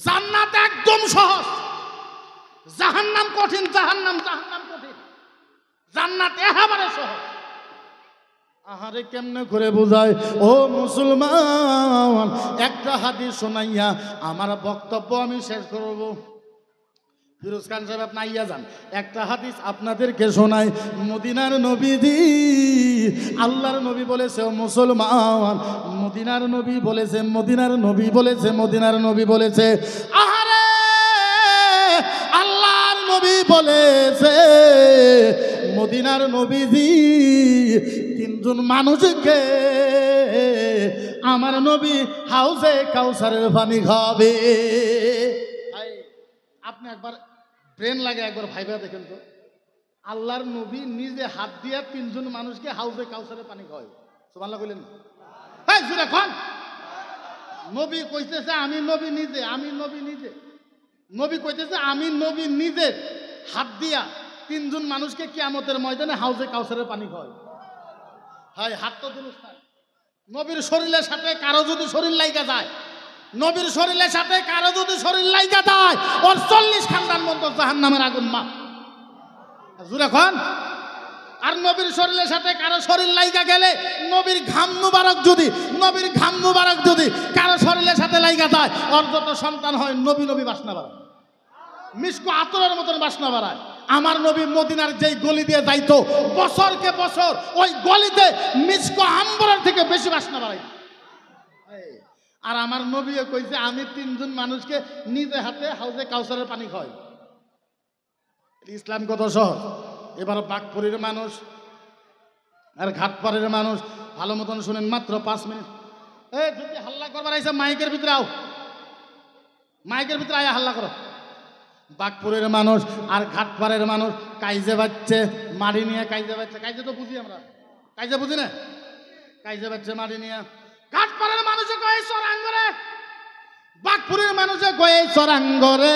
জান্নাত একদম সহজ, জাহান্নাম কঠিন, জাহান্নাম কঠিন, জান্নাত একেবারে সহজ। আহারে কেমনে করে বোঝায় ও মুসলমান, একটা হাদিস শোনাইয়া আমার বক্তব্য আমি শেষ করব। ফিরোজ খান সাহেব আপনি আইয়া যান, একটা হাদিস আপনাদেরকে শোনায়। মদিনার নবীজি, আল্লাহর নবী বলেছে ও মুসলমান, মদিনার নবী বলেছে, মদিনার নবী বলেছে, মদিনার নবী বলেছে, আহারে আল্লাহর নবী বলেছে, মদিনার নবীজি তিনজন মানুষকে আমার নবী হাউজে কাউসারের পানি খাবে। আপনি একবার ব্রেন লাগে একবার ভাইবা দেখেন তো, আল্লাহর নবী নিজে হাত দিয়া তিনজন মানুষকে হাউজে কাউসারের পানি খাওয়ায়। সুবহানাল্লাহ কইলেন? এই জুরে কোন নবী কইতেছে আমি নবী নিজে, আমি নবী নিজে, নবী কইতেছে আমি নবী নিজে হাত দিয়া তিনজন মানুষকে কিয়ামতের ময়দানে হাউজে কাউসারের পানি খাওয়ায়। হাই হাত তো দুরুস্ত নাই। নবীর শরীরের সাথে কারো যদি শরীর লাইগা যায়, নবীর শরীরের সাথে কারো যদি শরীর লাইগা যায়, ওর 40 খান্দার মধ্যে জাহান্নামের আগুন মা জুরে খান। আর নবীর শরীরের সাথে কারো শরীর লাইগা গেলে, নবীর ঘাম মুবারক যদি, নবীর ঘাম মুবারক যদি কারো শরীরের সাথে লাইগা যায়, ওর যত সন্তান হয় নবী নবী বাসনা বাড়ায়, মিসকো আতরের মতন বাসনা বাড়ায়। আমার নবী মদিনার যেই গলি দিয়ে যাইতো, বছরকে বছর ওই গলিতে মিসকো আম্বরের থেকে বেশি বাসনা বাড়াই। আর আমার নবী কইছে আমি তিনজন মানুষকে নিজে হাতে হাউজে কাউসারের পানি খাওয়াই। ইসলাম কত সহজ। এবার বাগপুরীর মানুষ আর ঘাটপাড়ের মানুষ ভালো মতন শুনেন, মাত্র 5 মিনিট। যদি হাল্লা করবার আইসা মাইকের ভিতরে আও, মাইকের ভিতরে আয়া হাল্লা করো। বাগপুরের মানুষ আর ঘাটপাড়ের মানুষ কাইজে বাচ্চে মাড়ি নিয়ে, কাইজে বাচ্চে, কাইজে তো বুঝি আমরা, কাইজে বুঝি না, কাইজে বাচ্চে মাড়ি নিয়ে। ঘাটপাড়ের মানুষে কয়ে চরাঙ্গরে, বাগপুরের মানুষে কয়ে চরাঙ্গরে।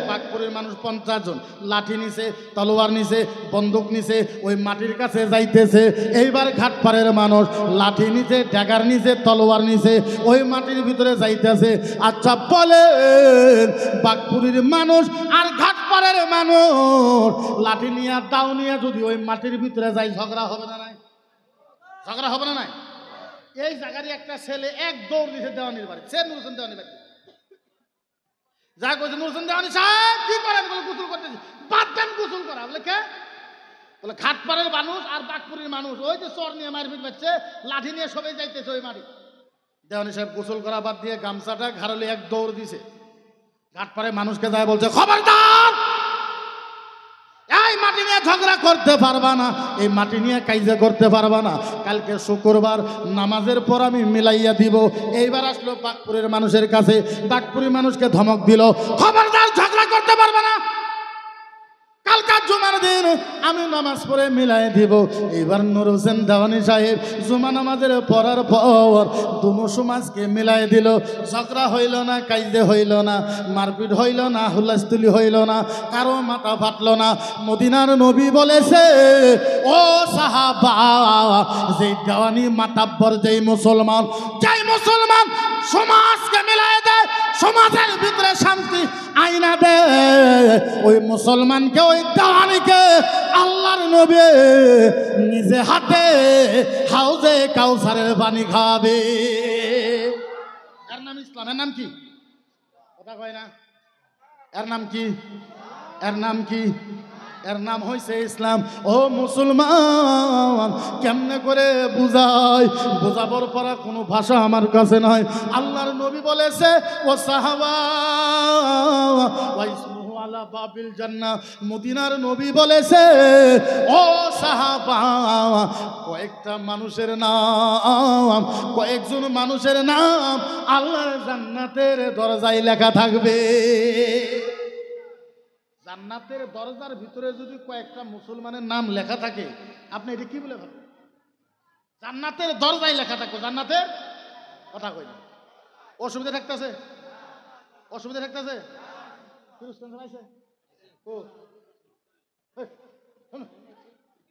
বাগপুরের মানুষ 50 জন লাঠি নিছে, তলোয়ার নিছে, বন্দুক নিছে, ওই মাটির কাছে যাইতেছে। এইবার ঘাটপাড়ের মানুষ লাঠি নিছে, ড্যাগার নিছে, তলোয়ার নিছে, ওই মাটির ভিতরে যাইতেছে। আচ্ছা বলেন, বাগপুরের মানুষ আর ঘাটপাড়ের মানুষ লাঠি নিয়ে দাও নিয়ে যদি ওই মাটির ভিতরে যাই, ঝগড়া হবে না নাই? ঝগড়া হবে না নাই? এই জায়গারই একটা ছেলে এক দৌড় দিছে দেওয়ানির বাড়ি, সে নুরুসেন দেওয়ানির বাড়ি যা কইছে, নুরুসেন দেওয়ানি সাহেব কি করেন? বলে গোসল করতেছি। বাদ দেন গোসল করা। বলে কে? বলে ঘাটপাড়ের মানুষ আর বাগপুরের মানুষ ওই যে চর নিয়ে মারপিট পাচ্ছে, লাঠি নিয়ে সবাই যাইতেছে ওই মাটি। দেওয়ানি সাহেব গোসল করা বাদ দিয়ে গামছাটা ঘাড়লে এক দৌড় দিছে। ঘাটপাড়ের মানুষকে যায় বলছে, খবরদার, এই মাটি নিয়ে ঝগড়া করতে পারবা না, এই মাটি নিয়ে কাইজা করতে পারবা না, কালকে শুক্রবার নামাজের পর আমি মিলাইয়া দিব। এইবার আসলো বাগপুরের মানুষের কাছে, বাগপুরের মানুষকে ধমক দিল, খবরদার ঝগড়া করতে পারবা না, কালকা জুমার দিন আমি নামাজ পড়ে মিলাই দিব। এবার নুর হোসেন দেওয়ানি সাহেব জুমা নামাজের পড়ার পর দুনো সমাজকে মিলাই দিল। ঝগড়া হইল না, কাইজে হইল না, মারপিট হইল না, হুল্লাস্তুলি হইল না, কারো মাথা ফাটল না। মদিনার নবী বলেছে, ও সাহাবা, যেই দেওয়ানি মাতাব্বর, যেই মুসলমান সমাজকে মিলাই দেয়, সমাজের ভিতরে শান্তি আইনা দে, ওই মুসলমানকে, ওই দেওয়ানিকে আল্লাহর নবী নিজে হাতে হাউজে কাউসারের পানি খাবে। এর নাম ইসলাম। এর নাম কি? কথা কয় না। এর নাম কি? এর নাম কি? এর নাম হইছে ইসলাম। ও মুসলমান, কেমনে করে বুঝাই? বুঝাবার পর কোনো ভাষা আমার কাছে নয়। আল্লাহর নবী বলেছে, ও সাহাবা ওয়াইসমুহু আলা বাবিল জান্নাহ। মদিনার নবী বলেছে, ও সাহাবা, কয়েকটা মানুষের নাম, কয়েকজন মানুষের নাম আল্লাহর জান্নাতের দরজায় লেখা থাকবে। জান্নাতের দরজার ভিতরে যদি কয়েকটা মুসলমানের নাম লেখা থাকে, আপনি এটা কি বলে ভাবেন? জান্নাতের দরজায় লেখা থাকবে, জান্নাতের কথা কই না। অসুবিধা থাকতেছে? অসুবিধা থাকতেছে? ফিরোজ খান সাহেব আছে? ও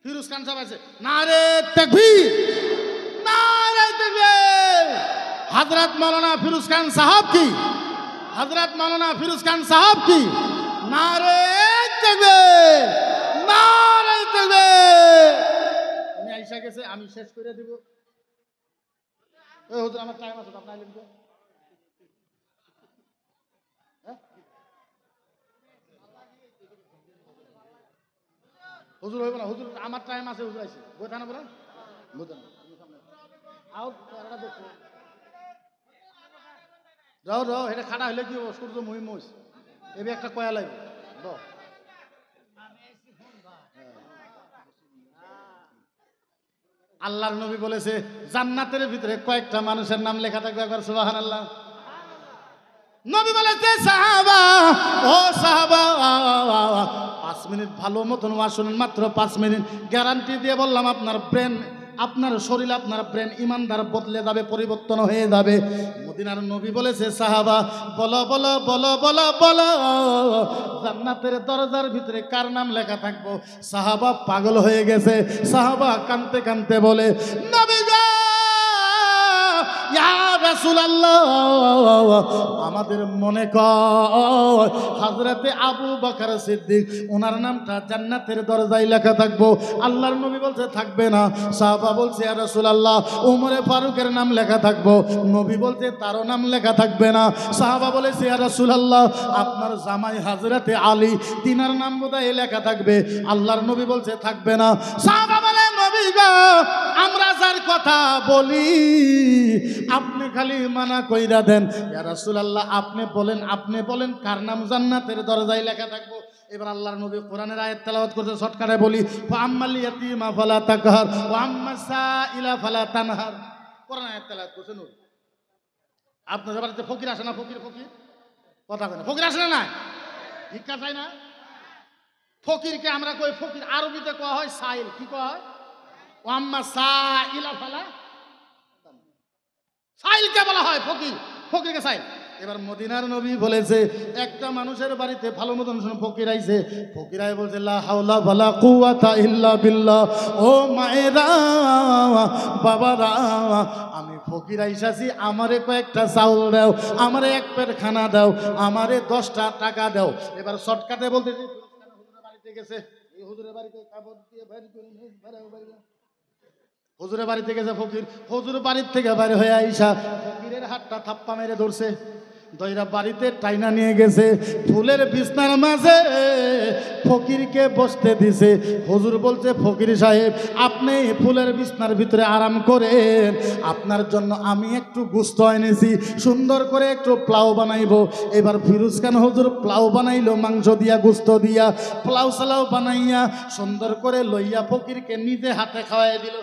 ফিরোজ খান সাহেব আছে? নারে তাকবীর, নারে তাকবীর। হযরত মাওলানা ফিরোজ খান সাহেব কি হযরত মাওলানা ফিরোজ খান সাহেব কি নারে তাকবীর, নারে তাকবীর। উনি আইসা গেছে, আমি শেষ করে দিব। এই হুজুর আমার টাইম আছে, আপনি আইলেন তো? হুজুর হইব না, হুজুর আমার টাইম আছে, হুজুর আইছে বইতা না বলেন বইতা না আও তারা দেখো যাও যাও, এটা খাড়া হইলে কি হবো, সূর্য মহিম হইছে এবি একটা কয়া লাগবে দাও। আল্লাহর নবী বলেছে জান্নাতের ভিতরে কয়েকটা মানুষের নাম লেখা থাকবে, একবার সুবহানাল্লাহ। নবী বলেছে সাহাবা, ও সাহাবা 5 মিনিট ভালো মতন ওয়াজ শুনুন, মাত্র 5 মিনিট গ্যারান্টি দিয়ে বললাম, আপনার ব্রেন, আপনার শরীর, আপনার ব্রেন ইমানদার বদলে যাবে, পরিবর্তন হয়ে যাবে। মদিনার নবী বলেছে সাহাবা বলো বলো বলো বলো বলো, জান্নাতের দরজার ভিতরে কার নাম লেখা থাকবো? সাহাবা পাগল হয়ে গেছে, সাহাবা কাঁদতে কাঁদতে বলে নবী গো ইয়া রাসূলুল্লাহ, আমাদের মনে কর হযরতে আবু বকর সিদ্দিক, ওনার নামটা জান্নাতের দরজায় লেখা থাকবো। আল্লাহর নবী বলছে থাকবে না। সাহাবা বলছে ইয়া রাসূলুল্লাহ, ওমরে ফারুকের নাম লেখা থাকবো। নবী বলছে তারও নাম লেখা থাকবে না। সাহাবা বলেছে ইয়া রাসূলুল্লাহ, আপনার জামাই হযরতে আলী, তিনার নাম বোধহয় লেখা থাকবে। আল্লাহর নবী বলছে থাকবে না। সাহাবা বলে নবী গো, আমরা যার কথা বলি আপনি খালি মানা কইরা দেন। ইয়া রাসূলুল্লাহ, আপনি বলেন কার নাম জান্নাতের দরজায় লেখা থাকবো। এবার আল্লাহর নবী কোরআনের আয়াত তেলাওয়াত করতে, শর্টকাটে বলি, ফাআম্মাল ইয়াতীমা ফালা তাকহার ওয়া আম্মাস সাইলা ফালা তানহার। কোরআন আয়াত তেলাওয়াত করছেন। আপনাদের বাড়িতে ফকির আসে না? ফকির ফকির কথা কয় না, ফকির আসে না? ভিক্ষা চাই না? ফকিরকে আমরা কই ফকির, আরবিতে কওয়া হয় সাইল। কি কওয়া হয়? ওয়া আম্মাস সাইলা ফালা, সাইলকে বলা হয় ফকির, ফকিরকে সাইল। এবার মদিনার নবী বলেছে একটা মানুষের বাড়িতে ভালো মতন শুনে ফকির আইছে, ফকিরাই বলছে লা হাওলা ওয়ালা কুওয়াতা ইল্লা বিল্লাহ। ও মায়েরা বাবারা, আমি ফকির আইসাছি, আমারে কয়েকটা চাউল দাও, আমারে এক পেট খানা দাও, আমারে 10টা টাকা দাও। এবার শর্টকাটে বলতে হুজুরের বাড়িতে গেছে, এই হুজুরের বাড়িতে কাপড় দিয়ে বের করে হুজুরের বাড়িতে গেছে ফকির, হুজুর বাড়ির থেকে বাইরে হয়ে আইসা ফকিরের হাতটা থাপ্পা মেরে ধরছে, দইরা বাড়িতে টাইনা নিয়ে গেছে, ফুলের বিছনার মাঝে ফকিরকে বসতে দিছে। হুজুর বলছে ফকির সাহেব, আপনি ফুলের বিছনার ভিতরে আরাম করেন, আপনার জন্য আমি একটু গোশত এনেছি, সুন্দর করে একটু পোলাও বানাইবো। এবার ফিরোজ খান হুজুর পোলাও বানাইলো, মাংস দিয়া গোশত দিয়া পোলাও সালাও বানাইয়া সুন্দর করে লইয়া ফকিরকে নিজে হাতে খাওয়াই দিল।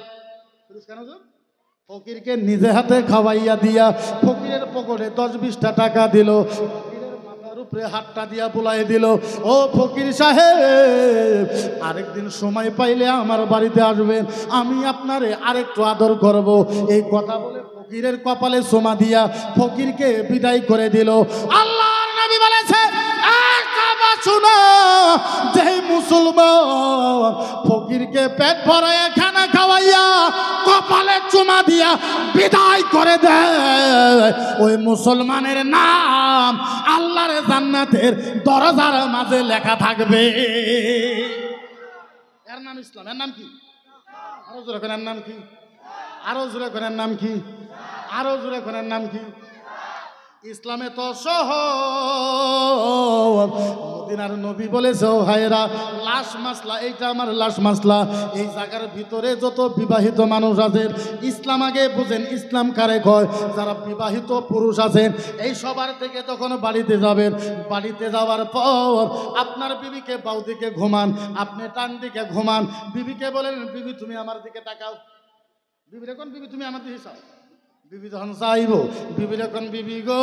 ফকিরকে নিজে হাতে খাওয়াইয়া দিয়া ফকিরের পকেটে 10-20টা টাকা দিল, ফকিরের মাথার উপরে হাতটা দিয়া বুলাই দিল। ও ফকির সাহেব, আরেকদিন সময় পাইলে আমার বাড়িতে আসবেন, আমি আপনারে আরেকটু আদর করব। এই কথা বলে ফকিরের কপালে সোমা দিয়া ফকিরকে বিদায় করে দিল। আল্লাহর নবী বলেছে শুনো, যে মুসলমান ফকিরকে পেট ভরাইয়া খানা খাওয়াইয়া কপালে চুমা দিয়া বিদায় করে দেয়, ওই মুসলমানের নাম আল্লাহর জান্নাতের দরজার মাঝে লেখা থাকবে। এর নাম ইসলাম। এর নাম কি? আরো জোরে করেন, এর নাম কি? আরো জোরে করেন, নাম কি? আরো জোরে করেন, নাম কি? ইসলামে তো সহজ। মদিনার নবী বলেছে ও ভাইরা, লাশ মাসলা, এইটা আমার লাশ মাসলা। এই জায়গার ভিতরে যত বিবাহিত মানুষ আছেন, ইসলাম আগে বুঝেন, ইসলাম কারে কয়? যারা বিবাহিত পুরুষ আছেন, এই সবার থেকে যখন বাড়িতে যাবেন, বাড়িতে যাওয়ার পর আপনার বিবিকে বাউ দিকে ঘুমান, আপনি টান দিকে ঘুমান, বিবিকে বলেন বিবি তুমি আমার দিকে তাকাও। বিবি রেখন বিবি তুমি আমার দিকে চাও। বিবি যখন চাইব, বিবি রেখন বিবি গো,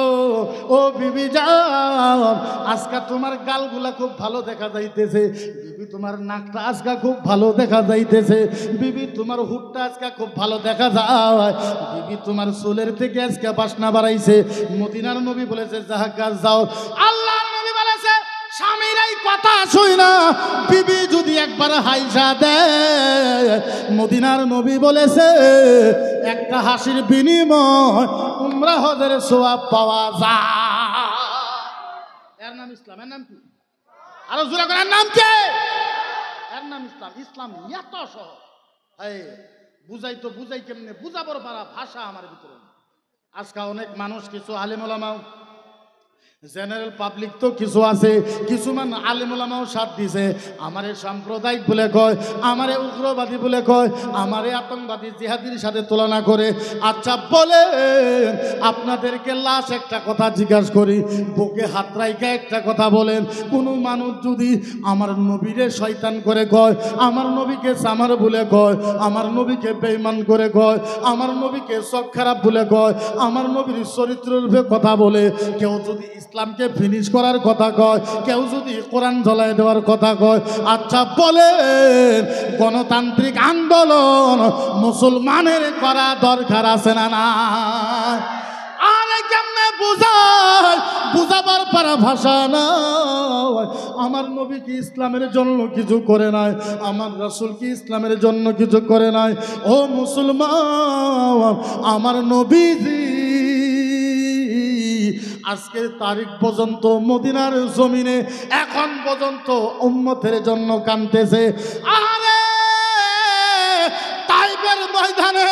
ও বিবি যাও, আজকে তোমার গালগুলা খুব ভালো দেখা যাইতেছে, বিবি তোমার নাকটা আজকে খুব ভালো দেখা যাইতেছে, বিবি তোমার হুটটা আজকে খুব ভালো দেখা যায়, বিবি তোমার চুলের থেকে আজকে বাসনা বাড়াইছে। মদিনার নবী বলেছে যাহা যাও। আল্লাহর নবী বলেছে স্বামীর এই কথা শুই না বিবি যদি একবার হাইসা দেয়, মদিনার নবী বলেছে একটা হাসির বিনিময় উমরা হজের সওয়াব পাওয়া যায়। নাম ইসলাম। এর নাম কি? আরো জোরে করে, এর নাম কি? এর নাম ইসলাম। ইসলাম এত সহজ, বুঝাই তো বুঝাই কেমনে, বুঝাবার পারা ভাষা আমার ভিতরে। আজকে অনেক মানুষ, কিছু আলেম ওলামাও, জেনারেল পাবলিক তো কিছু আছে, কিছু মান আলেম ওলামাও সাথ দিছে, আমারে সাম্প্রদায়িক বলে কয়, আমারে উগ্রবাদী বলে কয়, আমারে আতঙ্কবাদী জিহাদির সাথে তুলনা করে। আচ্ছা বলে আপনাদেরকে লাশ একটা কথা জিজ্ঞাসা করি, বুকে হাত রাইখা একটা কথা বলেন, কোন মানুষ যদি আমার নবীরে শয়তান করে কয়, আমার নবীকে সামার বলে কয়, আমার নবীকে বেঈমান করে কয়, আমার নবীকে সব খারাপ বলে কয়, আমার নবীর চরিত্রের কথা বলে, কেউ যদি ইসলামকে ফিনিশ করার কথা কয়, কেউ যদি কোরআন জ্বলায় দেওয়ার কথা কয়, আচ্ছা বলেন গণতান্ত্রিক আন্দোলন মুসলমানের করা দরকার আছে না না? আরে কেমনে বুঝায়, বুঝাবার পারা ভাষা না। আমার নবী কি ইসলামের জন্য কিছু করে নাই? আমার রাসূল কি ইসলামের জন্য কিছু করে নাই? ও মুসলমান, আমার নবীজি আজকের তারিখ পর্যন্ত মদিনার জমিনে এখন পর্যন্ত উম্মতের জন্য কাঁদতেছে। আরে তাইফের ময়দানে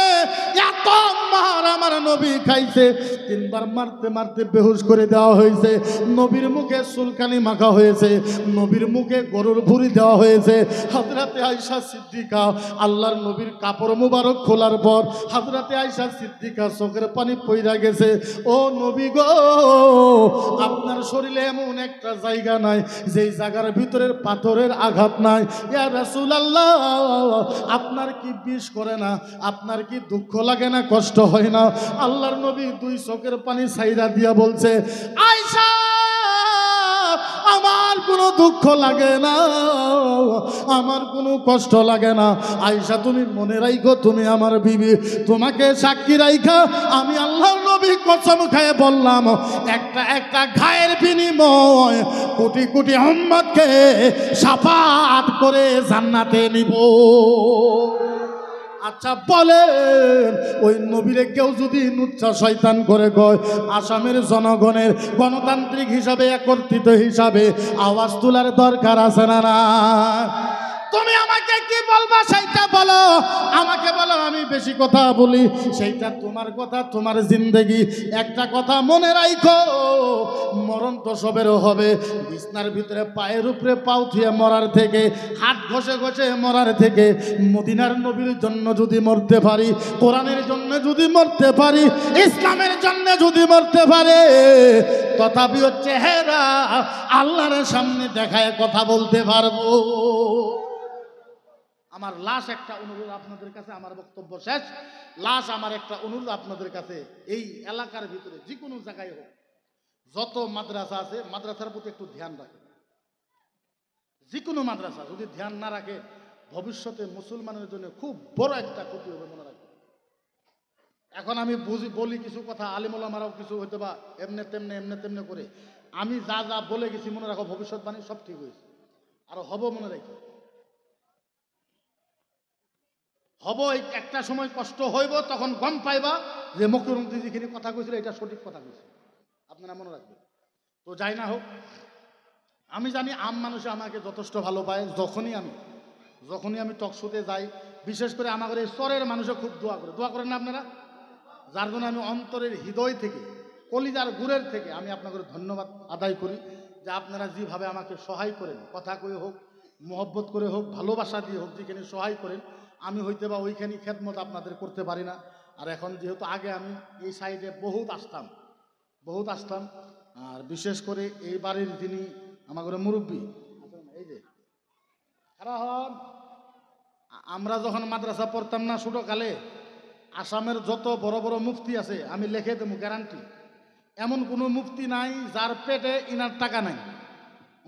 এত মার আমার নবী খাইছে, 3 বার মারতে মারতে বেহুশ করে দেওয়া হয়েছে, নবীর মুখে চুলকানি মাখা হয়েছে, নবীর মুখে গরুর ভুঁড়ি দেওয়া হয়েছে। হযরতে আয়েশা সিদ্দিকা, আল্লাহর নবীর কাপড় মুবারক খোলার পর হযরতে আয়েশা সিদ্দিকা চোখের পানি পইরা গেছে। ও নবী গো, আপনার শরীরে এমন একটা জায়গা নাই যেই জায়গার ভিতরের পাথরের আঘাত নাই। ইয়া রাসূলুল্লাহ, আপনার কি বিষ করে না? আপনার কি দুঃখ লাগে না, কষ্ট হয় না? আল্লাহর নবী 2 চোখের পানি ছাইরা দিয়া বলছে, আয়েশা আমার কোনো দুঃখ লাগে না, আমার কোনো কষ্ট লাগে না। আয়েশা তুমি মনে রাখো, তুমি আমার বিবি, তোমাকে সাক্ষী রাখা আমি আল্লাহর নবী কসম খায় বললাম, একটা একটা ঘায়ের বিনিময় কোটি কোটি উম্মতকে শাফাত করে জান্নাতে নিব। আচ্ছা বলেন, ওই নবীরে কেউ যদি নুচ্ছা শয়তান করে কয়, আসামের জনগণের গণতান্ত্রিক হিসাবে, একত্রিত হিসাবে আওয়াজ তোলার দরকার আছে না না? তুমি আমাকে কি বলবা সেইটা বলো, আমাকে বলো আমি বেশি কথা বলি, সেইটা তোমার কথা, তোমার জিন্দেগি। একটা কথা মনে রাখো, মরণ তো সবেরও হবে। বিছনার ভিতরে পায়ের উপরে পাও থুয়ে মরার থেকে, হাত ঘষে ঘষে মরার থেকে, মদিনার নবীর জন্য যদি মরতে পারি, কোরআনের জন্য যদি মরতে পারি, ইসলামের জন্য যদি মরতে পারে, তথাপি হচ্ছে হেরা আল্লাহর সামনে দেখায় কথা বলতে পারবো। আমার লাশ একটা অনুরোধ আপনাদের কাছে, আমার বক্তব্য শেষ। লাশ আমার একটা অনুরোধ আপনাদের কাছে, এই এলাকার ভিতরে যে কোনো জায়গায় হোক, যত মাদ্রাসা আছে মাদ্রাসার প্রতি একটু ধ্যান রাখে। যে কোনো মাদ্রাসা যদি ধ্যান না রাখে, ভবিষ্যতে মুসলমানের জন্য খুব বড় একটা ক্ষতি হবে, মনে রাখবে। এখন আমি বলি কিছু কথা, আলিম ওলামারাও কিছু হয়তো বা এমনে তেমনে করে, আমি যা যা বলে গেছি মনে রাখো, ভবিষ্যৎবাণী সব ঠিক হয়েছে, আর হব মনে রাখো, হব। একটা সময় কষ্ট হইব, তখন গম পাইবা যে মুখ্যমন্ত্রী যেখানে কথা কইছিল এটা সঠিক কথা কইছে, আপনারা মনে রাখবেন। তো যাই না হোক, আমি জানি আম মানুষে আমাকে যথেষ্ট ভালো পায়। যখনই আমি টকশোতে যাই, বিশেষ করে আমাদের এই স্তরের মানুষও খুব দোয়া করেন না আপনারা, যার জন্য আমি অন্তরের হৃদয় থেকে, কলিজার গুড়ের থেকে আমি আপনাদের ধন্যবাদ আদায় করি যে আপনারা যেভাবে আমাকে সহায় করেন, কথা কয়ে হোক, মহব্বত করে হোক, ভালোবাসা দিয়ে হোক, যেখানে সহায় করেন। আমি হইতে বা ওইখানে খেদমত আপনাদের করতে পারি না। আর এখন যেহেতু আগে আমি এই সাইডে বহুত আসতাম, আর বিশেষ করে এই বাড়ির যিনি আমাদের মুরব্বী, এই যে খারাপ হন, আমরা যখন মাদ্রাসা পড়তাম না ছোটকালে, আসামের যত বড় বড় মুফতি আছে আমি লিখে দেবো, গ্যারান্টি, এমন কোনো মুফতি নাই যার পেটে ইনার টাকা নাই।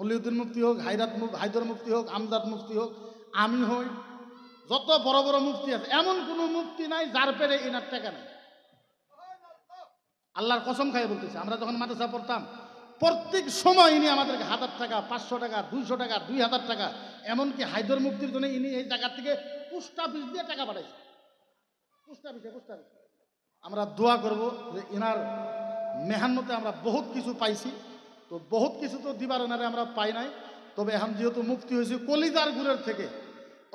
অলিউদ্দিন মুফতি হোক, হায়দর মুফতি হোক, আমজাদ মুফতি হোক, আমি হই, যত বড় বড় মুফতি আছে, এমন কোনো মুফতি নাই যার পেটে ইনার টাকা নাই। আল্লাহর কসম খাইয়ে বলতেছে, আমরা যখন মাদ্রাসা পড়তাম প্রত্যেক সময় ইনি আমাদেরকে 1000 টাকা, 500 টাকা, 200 টাকা, 2000 টাকা, এমনকি হায়দর মুফতির জন্য ইনি এই জায়গা থেকে পোস্ট অফিস দিয়ে টাকা পাঠাইছে। পোস্ট অফিসে আমরা দোয়া করব যে ইনার মেহান্নতে আমরা বহুত কিছু পাইছি, তো বহুত কিছু তো দিবার ওনারে আমরা পাই নাই, তবে এখন যেহেতু মুক্তি হয়েছে কলিজার গুড়ের থেকে,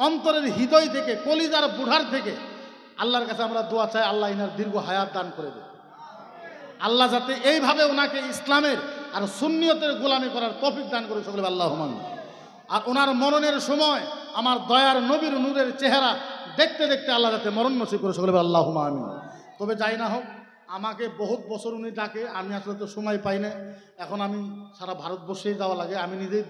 অন্তরের হৃদয় থেকে, কলিজার বুড়ার থেকে আল্লাহর কাছে আমরা দোয়া চাই, আল্লাহ ইনার দীর্ঘ হায়াত দান করে দেয়। আল্লাহ যাতে এইভাবে ওনাকে ইসলামের আর সুন্নিয়তের গোলামি করার তৌফিক দান করে সকলে আল্লাহুম্মা আমিন। আর ওনার মরণের সময় আমার দয়ার নবীর নূরের চেহারা দেখতে দেখতে আল্লাহ যাতে মরণ নসিব করে সকলে আল্লাহুম্মা আমিন। তবে যাই না হোক, আমাকে বহুত বছর উনি ডাকে, আমি আসলে তো সময় পাই না। এখন আমি সারা ভারতবর্ষেই যাওয়া লাগে, আমি নিজেই